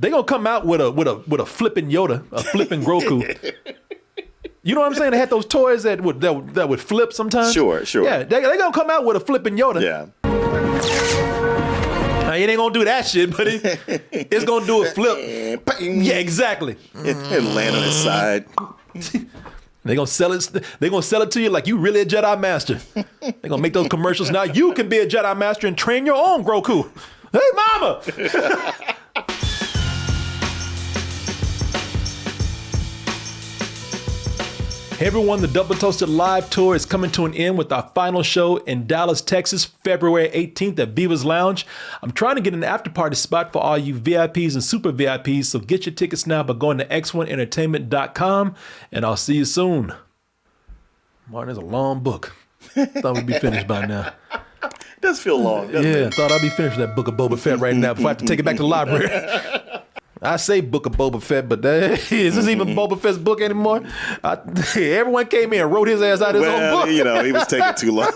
they gonna come out with a flipping Yoda, a flipping Grogu. You know what I'm saying? They had those toys that would flip sometimes. Sure. Yeah, they gonna come out with a flipping Yoda. Yeah. Now, it ain't gonna do that shit, but it's gonna do a flip. Yeah, exactly. And land on his side. They gonna sell it. They gonna sell it to you like you really a Jedi Master. They gonna make those commercials. Now you can be a Jedi Master and train your own Grogu. Hey, mama. Hey everyone, the Double Toasted Live Tour is coming to an end with our final show in Dallas, Texas, February 18th at Viva's Lounge. I'm trying to get an after party spot for all you VIPs and super VIPs, so get your tickets now by going to x1entertainment.com, and I'll see you soon. Martin, that's a long book. Thought we'd be finished by now. It does feel long, doesn't Yeah, it? thought I'd be finished with that Book of Boba Fett right now before I have to take it back to the library. I say Book of Boba Fett, but is this even Boba Fett's book anymore? Everyone came in and wrote his ass out his own book. You know, he was taking too long.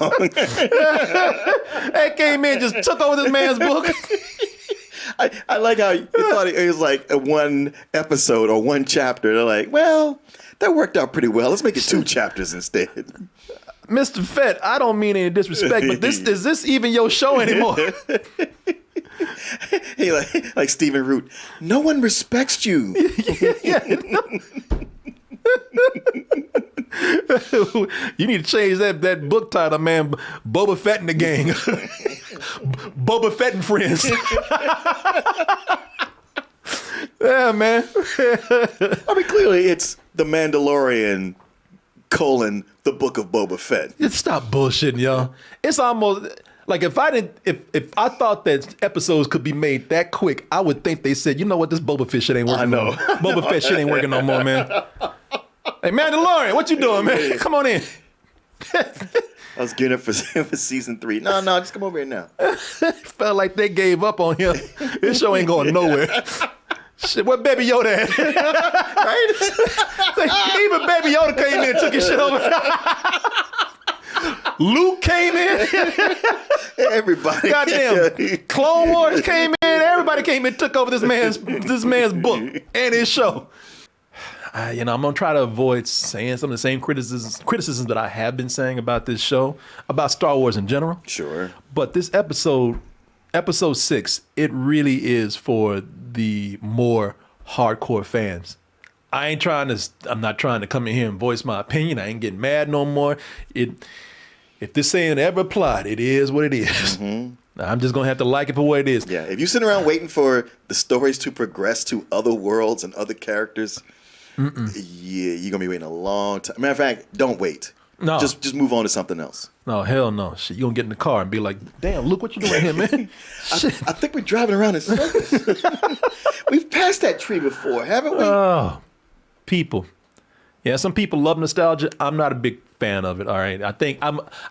They came in and just took over this man's book. I like how you thought it was like a one episode or one chapter. They're like, well, that worked out pretty well. Let's make it 2 chapters instead. Mr. Fett, I don't mean any disrespect, but is this even your show anymore? He like Stephen Root. No one respects you. You need to change that book title, man. Boba Fett and the Gang. Boba Fett and Friends. Yeah, man. I mean, clearly it's the Mandalorian : the Book of Boba Fett. Just stop bullshitting, y'all. It's almost like if I thought that episodes could be made that quick, I would think they said, you know what, this Boba Fett shit ain't working. I know. Boba Fett shit ain't working no more, man. Hey, Mandalorian, what you doing, man? Come on in. I was gearing up for season 3. No, just come over here now. Felt like they gave up on him. This show ain't going nowhere. Shit, where Baby Yoda at? Right? Even Baby Yoda came in and took his shit over. Luke came in. Everybody. Goddamn. Clone Wars came in. Everybody came in and took over this man's book and his show. I'm going to try to avoid saying some of the same criticisms that I have been saying about this show, about Star Wars in general. Sure. But this episode 6, it really is for the more hardcore fans. I'm not trying to come in here and voice my opinion. I ain't getting mad no more. If this saying ever applied, it is what it is. Mm-hmm. I'm just going to have to like it for what it is. Yeah, if you sit around waiting for the stories to progress to other worlds and other characters, yeah, you're going to be waiting a long time. Matter of fact, don't wait. No. Just move on to something else. No, hell no. Shit, you're going to get in the car and be like, damn, look what you're doing here, man. I think we're driving around in circles. We've passed that tree before, haven't we? Oh, people. Yeah, some people love nostalgia. I'm not a big fan of it, all right?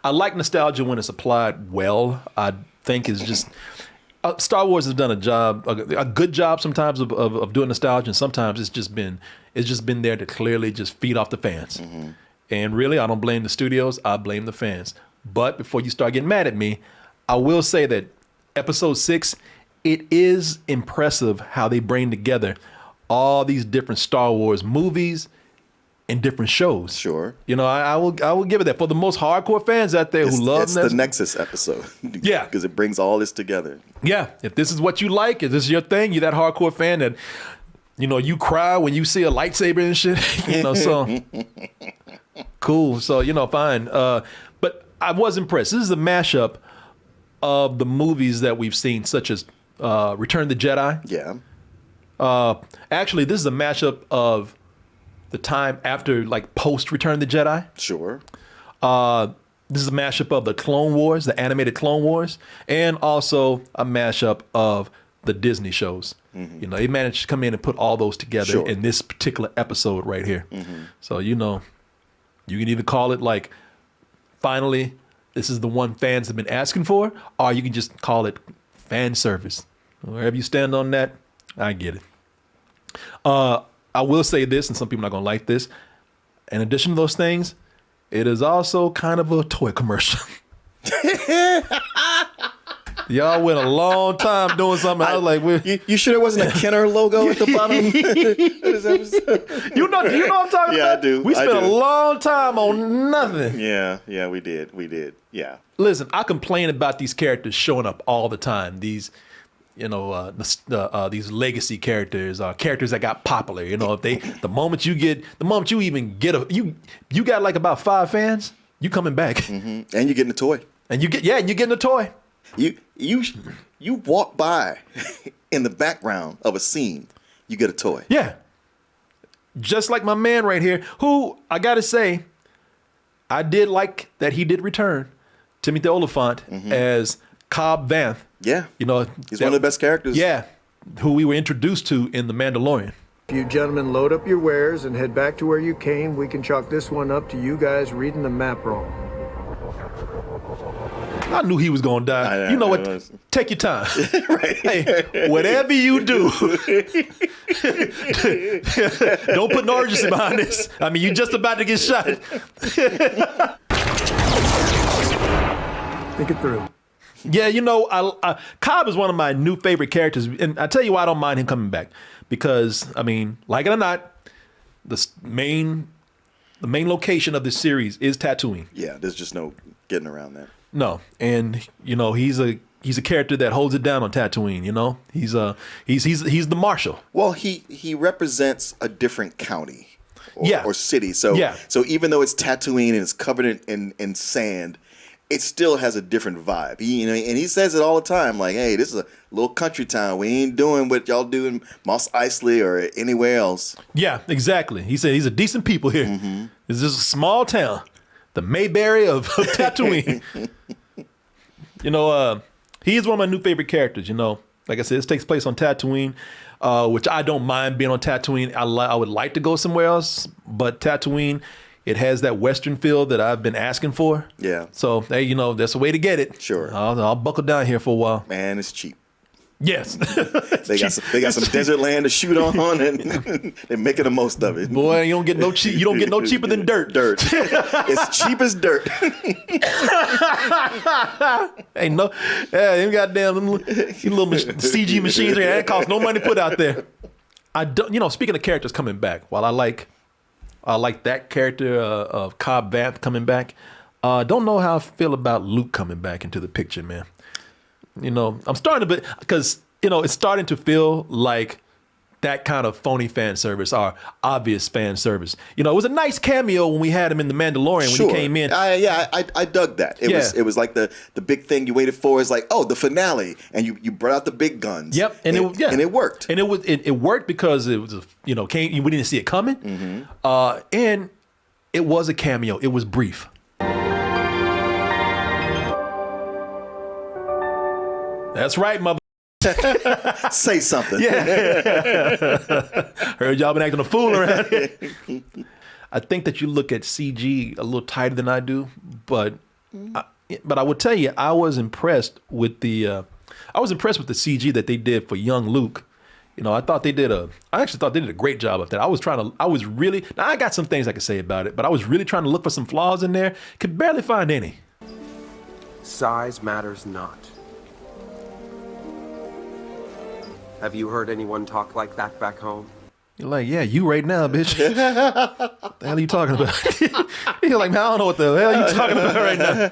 I like nostalgia when it's applied well. I think it's just... Star Wars has done a good job sometimes of doing nostalgia, and sometimes it's just been there to clearly just feed off the fans. Mm-hmm. And really, I don't blame the studios. I blame the fans. But before you start getting mad at me, I will say that episode 6, it is impressive how they bring together all these different Star Wars movies and different shows. Sure. I will give it that. For the most hardcore fans out there who love the Nexus episode. Yeah. Because it brings all this together. Yeah. If this is what you like, if this is your thing, you're that hardcore fan that, you cry when you see a lightsaber and shit. So cool. So, fine. But I was impressed. This is a mashup of the movies that we've seen, such as Return of the Jedi. Yeah. Actually, this is a mashup of the time after, like, post Return of the Jedi. Sure. This is a mashup of the Clone Wars, the animated Clone Wars, and also a mashup of the Disney shows. Mm-hmm. They managed to come in and put all those together in this particular episode right here. Mm-hmm. So, you can either call it like, finally, this is the one fans have been asking for, or you can just call it fan service. Wherever you stand on that, I get it. I will say this, and some people are not going to like this. In addition to those things, it is also kind of a toy commercial. Y'all went a long time doing something. I was like, you sure there wasn't a Kenner logo at the bottom? you know what I'm talking about? Yeah, I do. We spent a long time on nothing. Yeah, we did. Yeah. Listen, I complain about these characters showing up all the time. These, these legacy characters, characters that got popular. If the moment you even get you got like about 5 fans, you coming back, and you're getting a toy, and you're getting a toy. You walk by in the background of a scene, you get a toy. Yeah, just like my man right here, who I gotta say, I did like that he did return, Timothy Oliphant as Cobb Vanth. Yeah, he's one of the best characters. Yeah, who we were introduced to in The Mandalorian. If you gentlemen load up your wares and head back to where you came, we can chalk this one up to you guys reading the map wrong. I knew he was going to die. You know what? Take your time. Right. Hey, whatever you do, don't put no urgency behind this. I mean, you're just about to get shot. Think it through. Yeah, Cobb is one of my new favorite characters. And I tell you why I don't mind him coming back. Because, I mean, like it or not, the main location of this series is Tatooine. Yeah, there's just no getting around that. No, and he's a character that holds it down on Tatooine. He's the marshal. Well, he represents a different county, or city. So even though it's Tatooine and it's covered in sand, it still has a different vibe. And he says it all the time, like, "Hey, this is a little country town. We ain't doing what y'all do in Mos Eisley or anywhere else." Yeah, exactly. He said he's a decent people here. This is a small town, the Mayberry of Tatooine. He is one of my new favorite characters. Like I said, this takes place on Tatooine, which I don't mind being on Tatooine. I would like to go somewhere else, but Tatooine, it has that Western feel that I've been asking for. Yeah. So, hey, that's a way to get it. Sure. I'll buckle down here for a while. Man, it's cheap. Yes. They got some desert land to shoot on, and they're making the most of it. Boy, you don't get no cheaper than dirt. Dirt. It's cheap as dirt. Ain't no, them goddamn little CG machines that cost no money to put out there. I don't. Speaking of characters coming back, while I like that character of Cobb Vanth coming back, don't know how I feel about Luke coming back into the picture, man. I'm starting to, because it's starting to feel like that kind of phony fan service or obvious fan service. It was a nice cameo when we had him in The Mandalorian when he came in. I dug that. It was like the big thing you waited for is like, oh, the finale, and you brought out the big guns. Yep, and it worked. And it worked because it was we didn't see it coming, and it was a cameo. It was brief. That's right, mother. Say something. Yeah. Heard y'all been acting a fool around here. I think that you look at CG a little tighter than I do, but I would tell you, I was impressed with the CG that they did for young Luke. I actually thought they did a great job of that. Now I got some things I could say about it, but I was really trying to look for some flaws in there. Could barely find any. Size matters not. Have you heard anyone talk like that back home? You're like, yeah, you right now, bitch. What the hell are you talking about? You're like, man, I don't know what the hell you're talking about right now.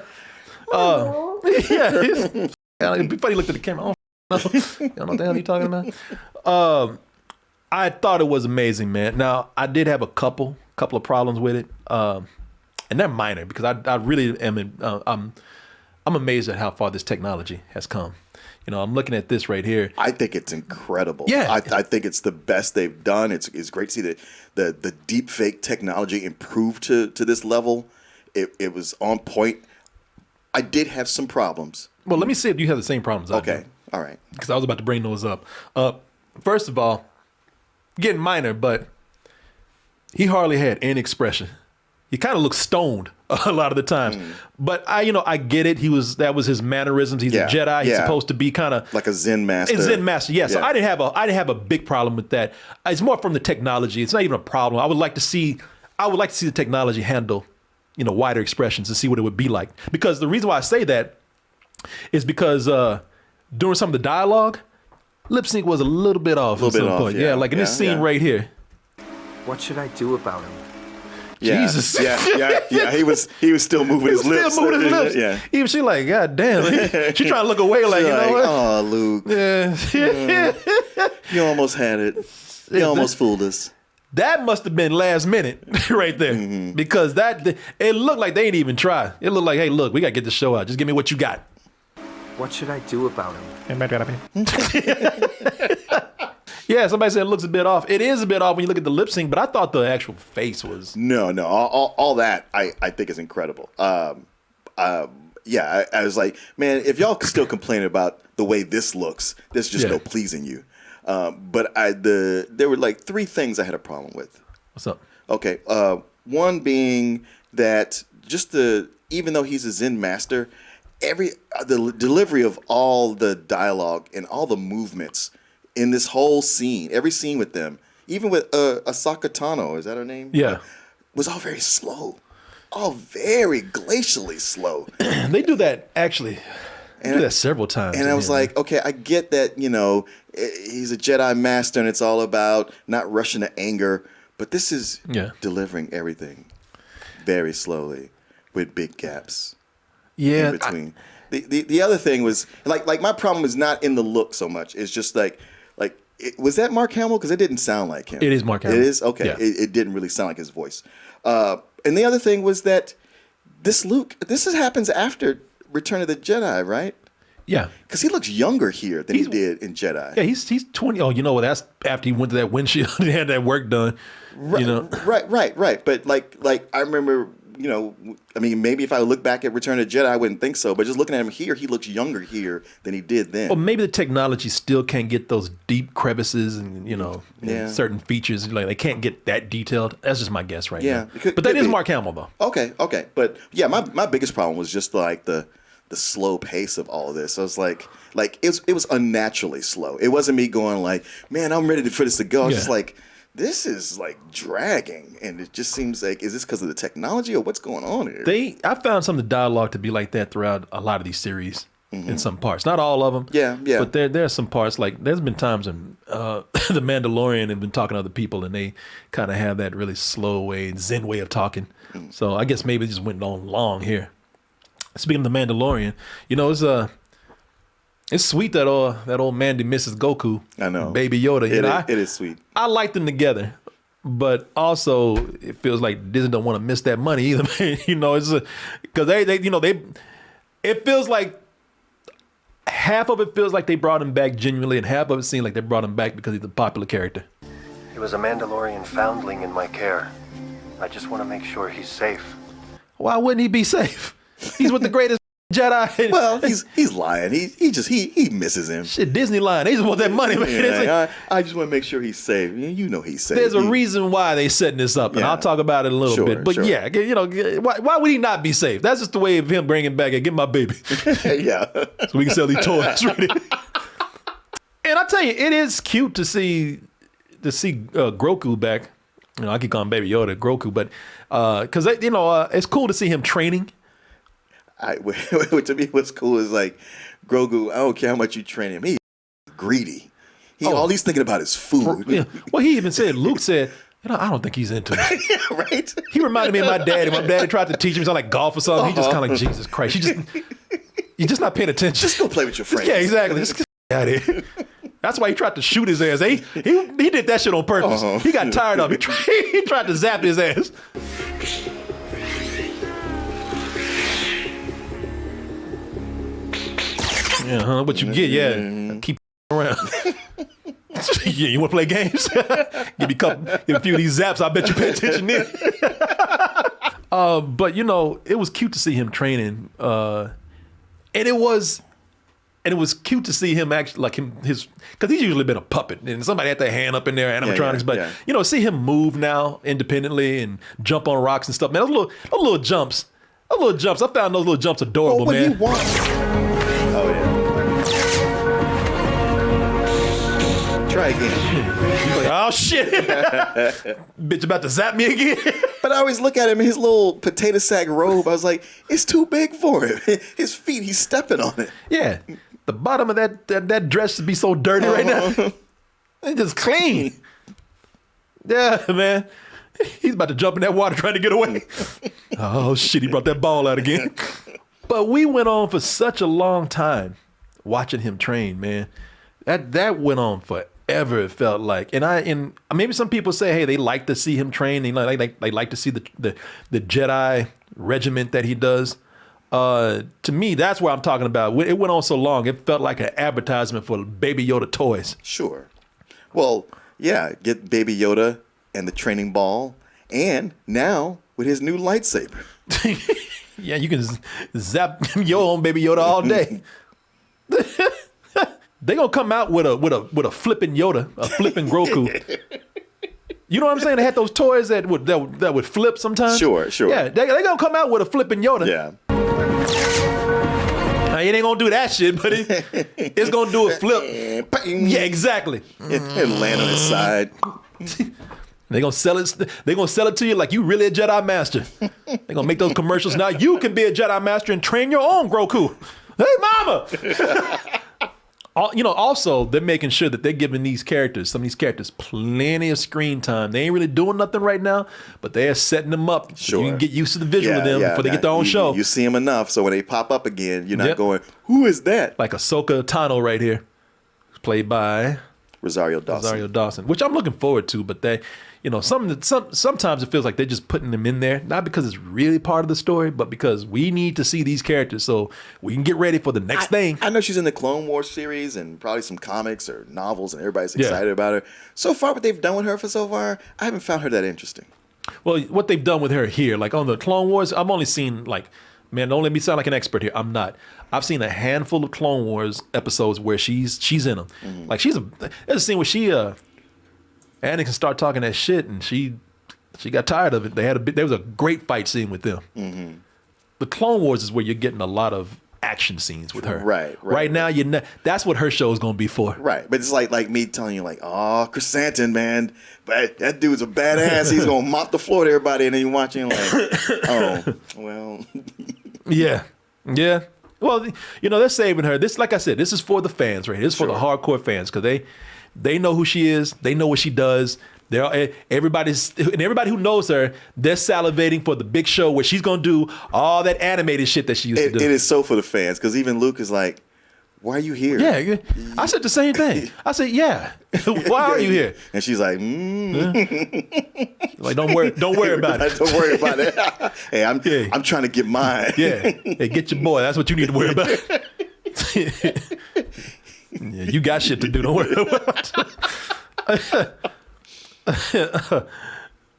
Before you looked at the camera, I don't know what the hell you're talking about. I thought it was amazing, man. Now, I did have a couple of problems with it, and they're minor because I really am. I'm amazed at how far this technology has come. I'm looking at this right here. I think it's incredible. Yeah. I think it's the best they've done. It's great to see the deep fake technology improve to this level. It was on point. I did have some problems. Well, let me see if you have the same problems I do. Okay. All right. Because I was about to bring those up. First of all, getting minor, but he hardly had any expression. He kind of looked stoned a lot of the times. But I get it. That was his mannerisms. He's a Jedi. He's supposed to be kind of like a Zen master. Yeah. So I didn't have a big problem with that. It's more from the technology. It's not even a problem. I would like to see the technology handle, wider expressions to see what it would be like. Because the reason why I say that is because during some of the dialogue, lip sync was a little bit off. A little bit off, yeah. Like in this scene right here. What should I do about him? Yeah. Jesus. Yeah. He was still moving his lips. Still moving his lips. Yeah. Even she like, God damn. She trying to look away like, you know what? Oh, Luke. Yeah. You almost had it. You almost fooled us. That must have been last minute right there. Because it looked like they ain't even try. It looked like, hey, look, we got to get the show out. Just give me what you got. What should I do about him? Yeah, somebody said it looks a bit off. It is a bit off when you look at the lip sync, but I thought the actual face was... No. All that I think is incredible. I was like, man, if y'all still complaining about the way this looks, there's just no pleasing you. But there were like three things I had a problem with. What's up? Okay. One being that even though he's a Zen master, the delivery of all the dialogue and all the movements in this whole scene, every scene with them, even with Asaka Tano, is that her name? Yeah. Was all very slow. All very glacially slow. They do that, actually. They do that several times. And I was like, okay, I get that, he's a Jedi master and it's all about not rushing to anger, but this is delivering everything very slowly with big gaps in between. The other thing was, like my problem was not in the look so much. It's just was that Mark Hamill? Because it didn't sound like him. It is Mark Hamill. It is? Okay. Yeah. It didn't really sound like his voice. And the other thing was that this happens after Return of the Jedi, right? Yeah. Because he looks younger here than he did in Jedi. Yeah, he's 20. Oh, you know what? That's after he went to that windshield and had that work done. Right, right. But like I remember, maybe if I look back at Return of the Jedi, I wouldn't think so. But just looking at him here, he looks younger here than he did then. Well, maybe the technology still can't get those deep crevices and, and certain features. Like they can't get that detailed. That's just my guess right now. But that is Mark Hamill, though. Okay. But yeah, my biggest problem was just like the slow pace of all of this. I was like it was unnaturally slow. It wasn't me going like, man, I'm ready for this to go. I was just like, this is like dragging, and it just seems like, is this because of the technology or what's going on here? I found some of the dialogue to be like that throughout a lot of these series in some parts. Not all of them. Yeah. But there are some parts, like there's been times when the Mandalorian have been talking to other people and they kind of have that really slow way, Zen way of talking. So I guess maybe it just went on long here. Speaking of the Mandalorian, it's sweet that old Mandy misses Goku. I know. Baby Yoda. It is sweet. I like them together, but also it feels like Disney don't want to miss that money either. It's because it feels like half of it feels like they brought him back genuinely, and half of it seems like they brought him back because he's a popular character. He was a Mandalorian foundling in my care. I just want to make sure he's safe. Why wouldn't he be safe? He's with the greatest Jedi. Well, he's lying. He misses him. Shit, Disney lying. They just want that money, man. Yeah, I just want to make sure he's safe. He's safe. There's a reason why they setting this up, and I'll talk about it a little bit. But why would he not be safe? That's just the way of him bringing back and get my baby. Yeah. So we can sell these toys. Right? And I tell you, it is cute to see Grogu back. I keep calling Baby Yoda Grogu, but because it's cool to see him training. To me, what's cool is like Grogu. I don't care how much you train him. He's greedy. All he's thinking about is food. Well, he even said, Luke said, I don't think he's into it. Yeah, right. He reminded me of my daddy. My daddy tried to teach him something like golf or something. He just kind of like, Jesus Christ. You're just not paying attention. Just go play with your friends. Yeah, exactly. Just get out of here. That's why he tried to shoot his ass. He did that shit on purpose. He got tired of it. He tried to zap his ass. Yeah, what you get? Yeah, keep around. Yeah, you want to play games? Give a few of these zaps. I bet you pay attention then. But it was cute to see him training, and it was cute to see him actually because he's usually been a puppet and somebody had their hand up in there, animatronics. But see him move now independently and jump on rocks and stuff. Man, those little jumps. I found those little jumps adorable, man. Oh yeah. Try again. Like, oh shit! Bitch about to zap me again. But I always look at him in his little potato sack robe. I was like, it's too big for him. His feet, he's stepping on it. Yeah. the bottom of that dress would be so dirty right now. It's just clean. Yeah, man. He's about to jump in that water trying to get away. Oh, shit, he brought that ball out again. But we went on for such a long time watching him train, man. That went on forever, it felt like. And maybe some people say, hey, they like to see him train. They like to see the Jedi regiment that he does. To me, that's what I'm talking about. It went on so long, it felt like an advertisement for Baby Yoda toys. Sure. Well, yeah, get Baby Yoda and the training ball, and now with his new lightsaber. Yeah, you can zap your own Baby Yoda all day. They gonna come out with a flipping Yoda, a flipping Grogu. You know what I'm saying? They had those toys that would flip sometimes. Sure. Yeah, they gonna come out with a flipping Yoda. Yeah. Now, it ain't gonna do that shit, but it's gonna do a flip. Yeah, exactly. It'll land on his side. They gonna sell it. They gonna sell it to you like you really a Jedi master. They gonna make those commercials. Now you can be a Jedi master and train your own Grogu. Hey, mama. Also, they're making sure that they're giving some of these characters, plenty of screen time. They ain't really doing nothing right now, but they're setting them up so you can get used to the visual of them before they get their own show. You see them enough, so when they pop up again, you're not going, who is that? Like Ahsoka Tano right here, played by Rosario Dawson, which I'm looking forward to, but they, sometimes it feels like they're just putting them in there, not because it's really part of the story, but because we need to see these characters so we can get ready for the next thing. I know she's in the Clone Wars series and probably some comics or novels, and everybody's excited about her. So far, what they've done with her I haven't found her that interesting. Well, what they've done with her here, like on the Clone Wars, I've only seen man, don't let me sound like an expert here. I'm not. I've seen a handful of Clone Wars episodes where she's in them. Mm-hmm. Like there's a scene where Anakin started talking that shit, and she got tired of it. There was a great fight scene with them. Mm-hmm. The Clone Wars is where you're getting a lot of action scenes with her. Right now, that's what her show is going to be for. Right, but it's like me telling you, oh, Chrysanthemum, man, but that dude's a badass. He's going to mop the floor to everybody, and then you're watching like, oh, well. Yeah. Well, they're saving her. This, like I said, this is for the fans, right? This is for the hardcore fans, because they know who she is. They know what she does. Everybody who knows her, they're salivating for the big show where she's gonna do all that animated shit that she used to do. It is so for the fans, because even Luke is like, "Why are you here?" Yeah, I said the same thing. I said, "Yeah, why are you here?" And she's like, Like, don't worry about it. Don't worry about it. Hey, I'm trying to get mine. Yeah, hey, get your boy. That's what you need to worry about. Yeah, you got shit to do. Don't worry about it.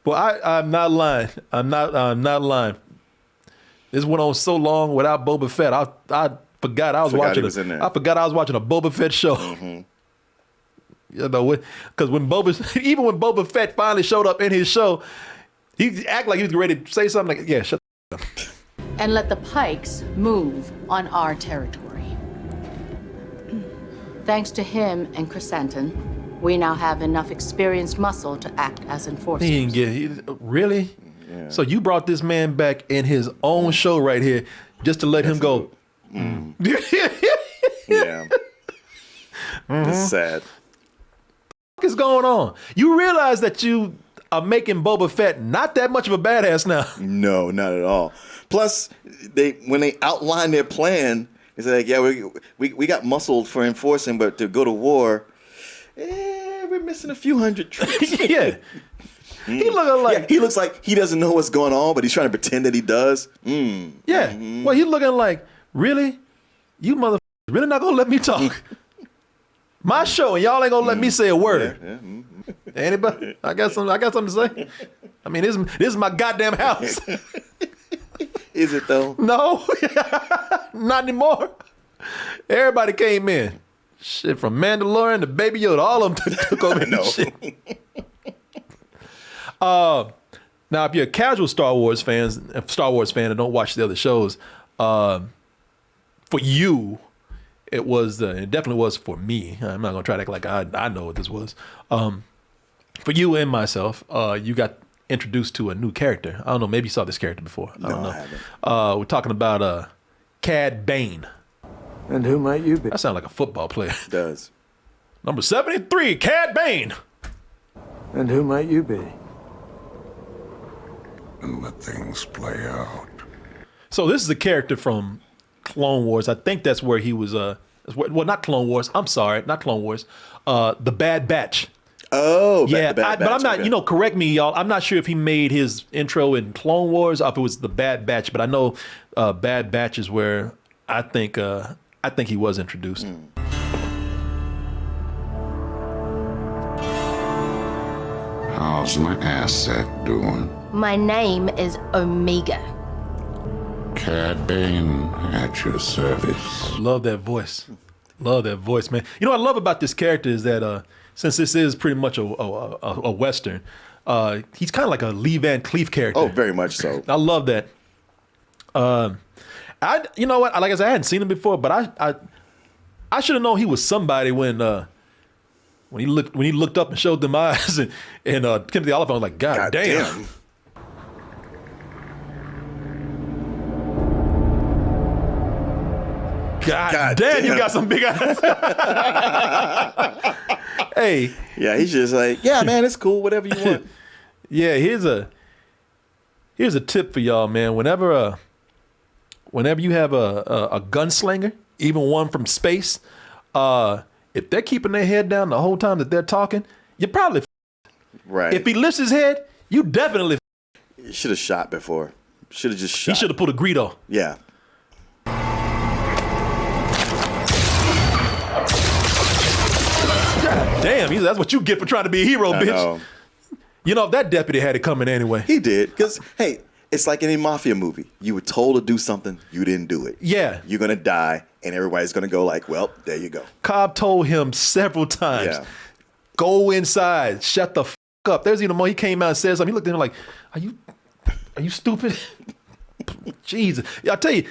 Well, I'm not lying. I'm not lying. This went on so long without Boba Fett. I forgot I was watching. I forgot I was watching a Boba Fett show. Mm-hmm. Because when Boba Fett finally showed up in his show, he acted like he was ready to say something. Like, yeah, shut up. And let the Pikes move on our territory. Thanks to him and Chrysanthemum, we now have enough experienced muscle to act as enforcers. Really? Yeah. So you brought this man back in his own show right here just to let him go. Mm. Yeah. Mm-hmm. It's sad. What is going on? You realize that you are making Boba Fett not that much of a badass now. No, not at all. Plus, when they outline their plan, they say, like, yeah, we got muscled for enforcing, but to go to war, we're missing a few hundred troops. Yeah. He looks like he doesn't know what's going on, but he's trying to pretend that he does. Yeah. Mm-hmm. Well, he's looking like, really? You motherfuckers really not gonna let me talk? My show, and y'all ain't gonna let me say a word. Yeah. Mm-hmm. Anybody? I got something to say. I mean, this is my goddamn house. Is it though? No, not anymore. Everybody came in. Shit, from Mandalorian to Baby Yoda, all of them took over this shit. Now, if you're a casual Star Wars fan and don't watch the other shows, for you, it definitely was for me. I'm not gonna try to act like I know what this was. For you and myself, you got introduced to a new character. I don't know, maybe you saw this character before. I don't know. I haven't. We're talking about Cad Bane. And who might you be? That sounds like a football player. It does. Number 73, Cad Bane. And who might you be? And let things play out. So this is a character from Clone Wars. I think that's where he was. Well, not Clone Wars. I'm sorry, not Clone Wars. The Bad Batch. Oh, yeah. the Bad Batch, but I'm not. okay. Correct me, y'all. I'm not sure if he made his intro in Clone Wars or if it was the Bad Batch. But I know Bad Batch is where I think he was introduced. How's my asset doing? My name is Omega. Cad Bane at your service. Love that voice. Love that voice, man. You know what I love about this character is that since this is pretty much a Western, he's kind of like a Lee Van Cleef character. Oh, very much so. I love that. You know what? Like I said, I hadn't seen him before, but I should have known he was somebody when he looked up and showed them eyes and Timothy Oliphant was like, God damn. God damn, you got some big eyes. Hey. Yeah, he's just like, yeah, man, it's cool, whatever you want. Yeah, here's a tip for y'all, man. Whenever you have a gunslinger, even one from space, if they're keeping their head down the whole time that they're talking, you're probably right. If he lifts his head, you definitely You should have shot before. Should have just shot. He should have put a Greedo. Yeah. God damn, that's what you get for trying to be a hero, bitch. Know. You know, if that deputy had it coming anyway. He did. Because, hey, it's like any mafia movie. You were told to do something, you didn't do it. Yeah. You're going to die, and everybody's going to go like, well, there you go. Cobb told him several times, go inside, shut the f*** up. There's even more, he came out and said something. He looked at him like, are you stupid? Jesus. I tell you,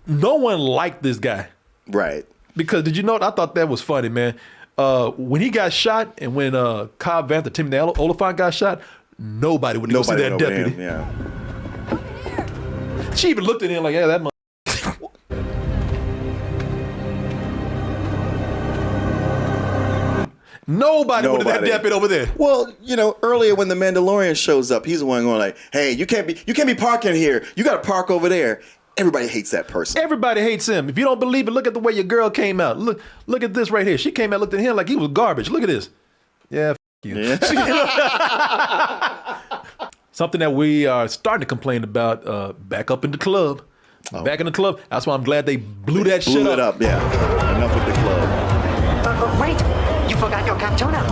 no one liked this guy. Right. Because did you know, I thought that was funny, man. When he got shot and when Cobb Vanth, Timothy Oliphant got shot, nobody would go see that deputy. Him, yeah. She even looked at him like, yeah, that Nobody wanted that deputy over there. Well, you know, earlier when the Mandalorian shows up, he's the one going like, hey, you can't be parking here. You got to park over there. Everybody hates that person. Everybody hates him. If you don't believe it, look at the way your girl came out. Look at this right here. She came out, looked at him like he was garbage. Look at this. Yeah, you. Yeah. Something that we are starting to complain about back up in the club. Back in the club. That's why I'm glad they blew that shit up. Blew it up, yeah. Enough with the club. Wait, you forgot your Captona.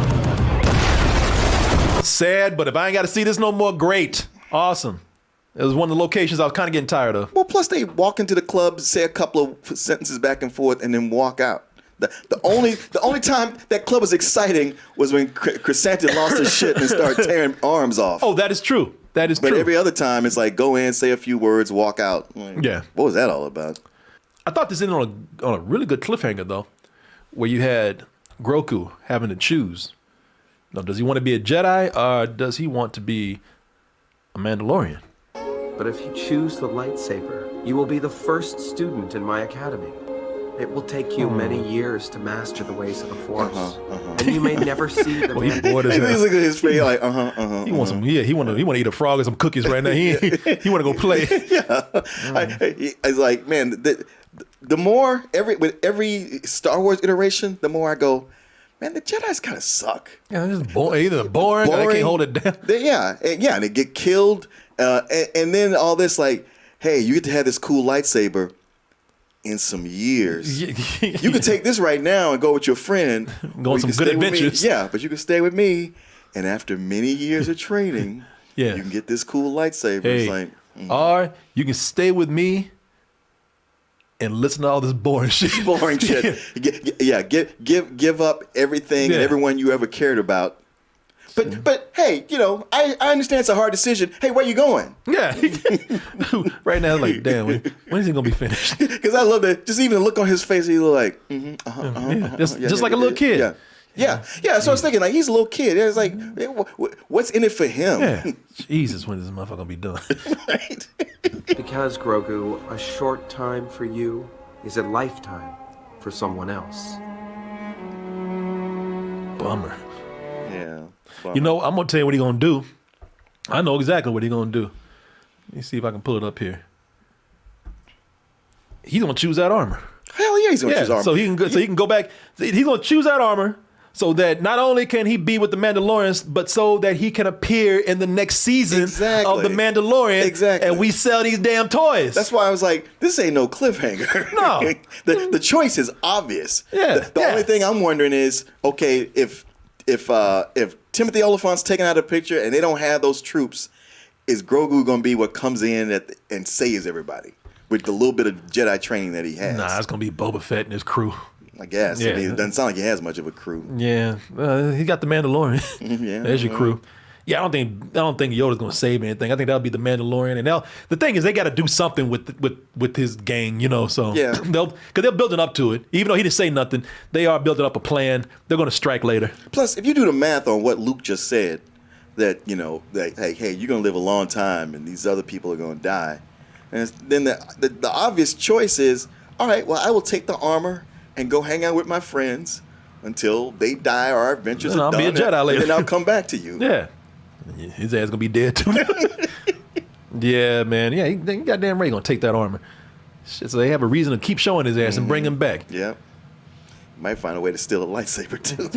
Sad, but if I ain't got to see this no more, great. Awesome. It was one of the locations I was kind of getting tired of. Well, plus they walk into the club, say a couple of sentences back and forth, and then walk out. The only time that club was exciting was when Chrysanthemum lost his shit and started tearing arms off. Oh, that is true. That is true. But every other time, it's like go in, say a few words, walk out. Like, yeah. What was that all about? I thought this ended on a really good cliffhanger, though, where you had Grogu having to choose. Now, does he want to be a Jedi or does he want to be a Mandalorian? But if you choose the lightsaber, you will be the first student in my academy. It will take you many years to master the ways of the Force, and you may never see the. Well, he's bored as hell. He's looking at his face like, He wants some. Yeah, he want to eat a frog and some cookies right now. He want to go play. Yeah, it's like, man, the more with every Star Wars iteration, the more I go, man, the Jedi's kind of suck. Yeah, they're just either boring or they can't hold it down. And they get killed, and then all this like, hey, you get to have this cool lightsaber. In some years, you could take this right now and go with your friend. Go on some good adventures. Yeah, but you can stay with me, and after many years of training, you can get this cool lightsaber. Hey, it's like, or you can stay with me and listen to all this boring shit. Boring shit. Give up everything and everyone you ever cared about. But hey, you know, I understand it's a hard decision. Hey, where you going? Yeah. Right now, like, damn, when is he gonna be finished? Because I love that. Just even the look on his face, he look like, just like a little kid. Yeah. So I was thinking, like, he's a little kid. It's like, what's in it for him? Yeah. Jesus, when is this motherfucker gonna be done? Right. Because, Grogu, a short time for you is a lifetime for someone else. Bummer. Yeah. You know, I'm gonna tell you what he's gonna do. I know exactly what he's gonna do. Let me see if I can pull it up here. He's gonna choose that armor. Hell yeah, he's gonna choose armor. So he can go back. He's gonna choose that armor so that not only can he be with the Mandalorians, but so that he can appear in the next season of the Mandalorian. Exactly. And we sell these damn toys. That's why I was like, this ain't no cliffhanger. No. the choice is obvious. Yeah. The only thing I'm wondering is, okay, if Timothy Oliphant's taken out of the picture and they don't have those troops, is Grogu gonna be what comes in and saves everybody with the little bit of Jedi training that he has? Nah, it's gonna be Boba Fett and his crew. I guess. Yeah. I mean, it doesn't sound like he has much of a crew. Yeah, he got the Mandalorian. Yeah, there's your crew. Yeah, I don't think Yoda's gonna save anything. I think that'll be the Mandalorian. And the thing is, they got to do something with his gang, you know. So yeah, because they're building up to it. Even though he didn't say nothing, they are building up a plan. They're gonna strike later. Plus, if you do the math on what Luke just said, that hey, you're gonna live a long time, and these other people are gonna die, and then the obvious choice is, all right, well, I will take the armor and go hang out with my friends until they die or our adventures are done. I'll be a Jedi later. And then I'll come back to you. Yeah. His ass gonna be dead too. Yeah, man. Yeah, he goddamn right gonna take that armor. Shit, so they have a reason to keep showing his ass and bring him back. Yeah. Might find a way to steal a lightsaber too.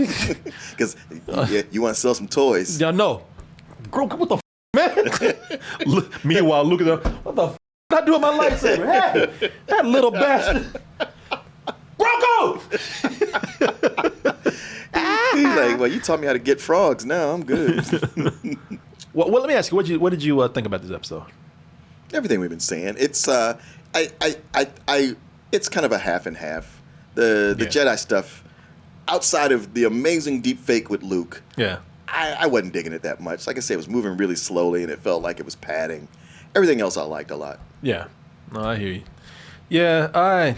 Because you want to sell some toys. Y'all know. Grogu, what the man? Meanwhile, look at them. What the I do with my lightsaber? Hey, that little bastard. Grogu! He's like, well, you taught me how to get frogs. Now I'm good. Well, let me ask you, what did you think about this episode? Everything we've been saying. It's it's kind of a half and half. The Jedi stuff, outside of the amazing deep fake with Luke. Yeah. I wasn't digging it that much. Like I said, it was moving really slowly, and it felt like it was padding. Everything else I liked a lot. Yeah. No, I hear you. Yeah, I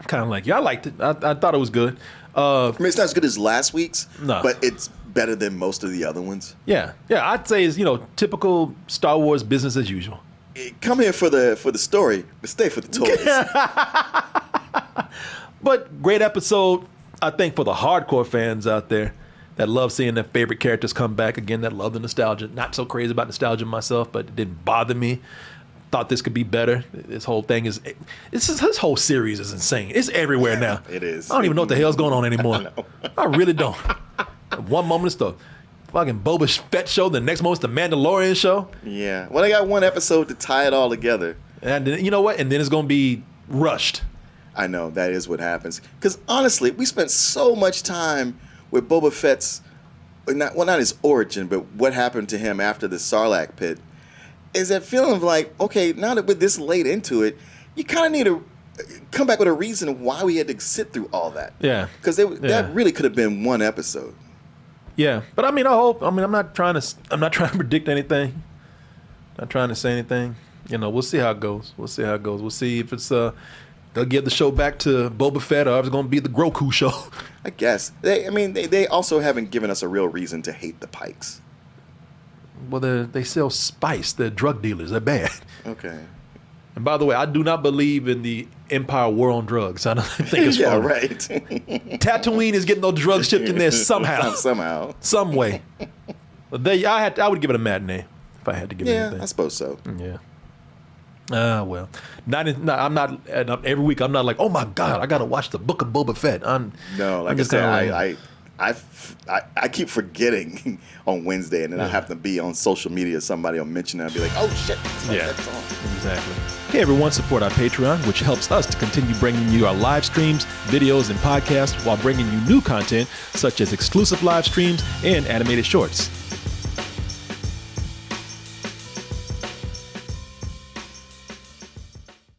kind of like you. I liked it. I thought it was good. I mean, it's not as good as last week's, no, but it's better than most of the other ones. Yeah. I'd say it's typical Star Wars business as usual. Come here for the story, but stay for the toys. But great episode, I think, for the hardcore fans out there that love seeing their favorite characters come back again. That love the nostalgia. Not so crazy about nostalgia myself, but it didn't bother me. Thought this could be better. This whole thing this whole series is insane. It's everywhere now. It is. I don't even know what the hell's going on anymore. I really don't. One moment it's the fucking Boba Fett show, the next moment's the Mandalorian show. Yeah. Well, they got one episode to tie it all together. And then, you know what? And then it's going to be rushed. I know, that is what happens. Because honestly, we spent so much time with Boba Fett's, not his origin, but what happened to him after the Sarlacc pit. Is that feeling of like, okay, now that we're this late into it, you kind of need to come back with a reason why we had to sit through all that. Yeah. Because that really could have been one episode. Yeah, but I mean, I'm not trying to predict anything. Not trying to say anything. We'll see how it goes. We'll see if it's they'll give the show back to Boba Fett, or if it's going to be the Grogu show. I guess. They also haven't given us a real reason to hate the Pikes. Well, they sell spice. They're drug dealers. They're bad. Okay. And by the way, I do not believe in the Empire war on drugs. I don't think it's yeah, funny. right. Tatooine is getting those drugs shipped in there somehow. Somehow. Some way. I would give it a matinee if I had to give it anything. Yeah, I suppose so. Yeah. Well, I'm not every week. I'm not like, oh my God, I gotta watch the Book of Boba Fett. I keep forgetting on Wednesday, and then I have to be on social media. Somebody will mention it, and I'll be like, oh shit. Exactly. Hey everyone, support our Patreon, which helps us to continue bringing you our live streams, videos, and podcasts while bringing you new content such as exclusive live streams and animated shorts.